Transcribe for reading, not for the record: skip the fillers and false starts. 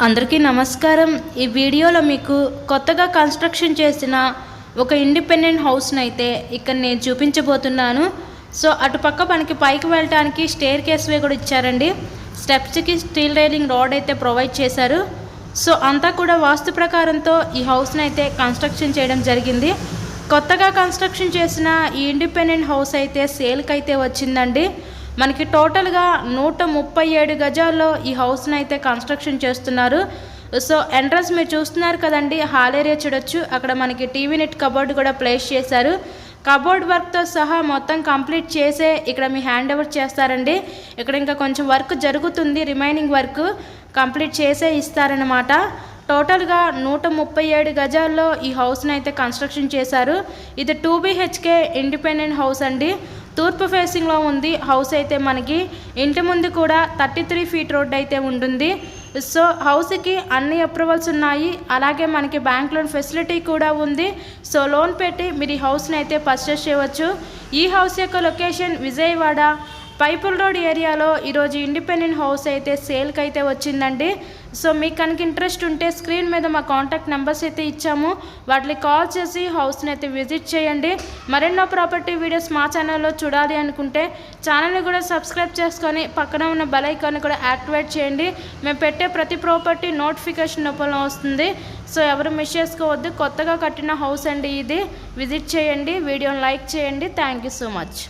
అందరికీ నమస్కారం। ఈ వీడియోలో మీకు కొత్తగా కన్స్ట్రక్షన్ చేసిన ఒక ఇండిపెండెంట్ హౌస్ని అయితే ఇక్కడ నేను చూపించబోతున్నాను। సో అటుపక్క మనకి పైకి వెళ్ళడానికి స్టేర్ కేస్ వే కూడా ఇచ్చారండి। స్టెప్స్కి స్టీల్ రైలింగ్ రాడ్ అయితే ప్రొవైడ్ చేశారు। సో అంతా కూడా వాస్తు ప్రకారంతో ఈ హౌస్ని అయితే కన్స్ట్రక్షన్ చేయడం జరిగింది। కొత్తగా కన్స్ట్రక్షన్ చేసిన ఈ ఇండిపెండెంట్ హౌస్ అయితే సేల్కి అయితే వచ్చిందండి। మనకి టోటల్గా 137 గజాల్లో ఈ హౌస్ని అయితే కన్స్ట్రక్షన్ చేస్తున్నారు। సో ఎంట్రన్స్ మీరు చూస్తున్నారు కదండి, హాల్ ఏరియా చూడొచ్చు। అక్కడ మనకి టీవీ నెట్ కబోర్డ్ కూడా ప్లేస్ చేశారు। కబోర్డ్ వర్క్తో సహా మొత్తం కంప్లీట్ చేసే ఇక్కడ మీ హ్యాండ్ ఓవర్ చేస్తారండి। ఇక్కడ ఇంకా కొంచెం వర్క్ జరుగుతుంది, రిమైనింగ్ వర్క్ కంప్లీట్ చేసే ఇస్తారనమాట। టోటల్గా 137 గజాల్లో ఈ హౌస్ని అయితే కన్స్ట్రక్షన్ చేశారు। ఇది 2 BHK ఇండిపెండెంట్ హౌస్ అండి। తూర్పు ఫేసింగ్లో ఉంది హౌస్ అయితే మనకి। ఇంటి ముందు కూడా 33 ఫీట్ రోడ్ అయితే ఉంటుంది। సో హౌస్కి అన్ని అప్రూవల్స్ ఉన్నాయి, అలాగే మనకి బ్యాంక్ లోన్ ఫెసిలిటీ కూడా ఉంది। సో లోన్ పెట్టి మీరు ఈ హౌస్ని అయితే పర్చేస్ చేయవచ్చు। ఈ హౌస్ యొక్క లొకేషన్ విజయవాడ పైపుల్ రోడ్ ఏరియాలో ఈరోజు ఇండిపెండెంట్ హౌస్ అయితే సేల్కి అయితే వచ్చిందండి। సో మీకు కనుక ఇంట్రెస్ట్ ఉంటే స్క్రీన్ మీద మా కాంటాక్ట్ నెంబర్స్ అయితే ఇచ్చాము, వాటికి కాల్ చేసి హౌస్ని అయితే విజిట్ చేయండి। మరెన్నో ప్రాపర్టీ వీడియోస్ మా ఛానల్లో చూడాలి అనుకుంటే ఛానల్ని కూడా సబ్స్క్రైబ్ చేసుకొని పక్కన ఉన్న బెల్ ఐకాన్ని కూడా యాక్టివేట్ చేయండి। మేము పెట్టే ప్రతి ప్రాపర్టీ నోటిఫికేషన్ రూపంలో వస్తుంది। సో ఎవరు మిస్ చేసుకోవద్దు, కొత్తగా కట్టిన హౌస్ అండి ఇది। విజిట్ చేయండి, వీడియోని లైక్ చేయండి। Thank you so much.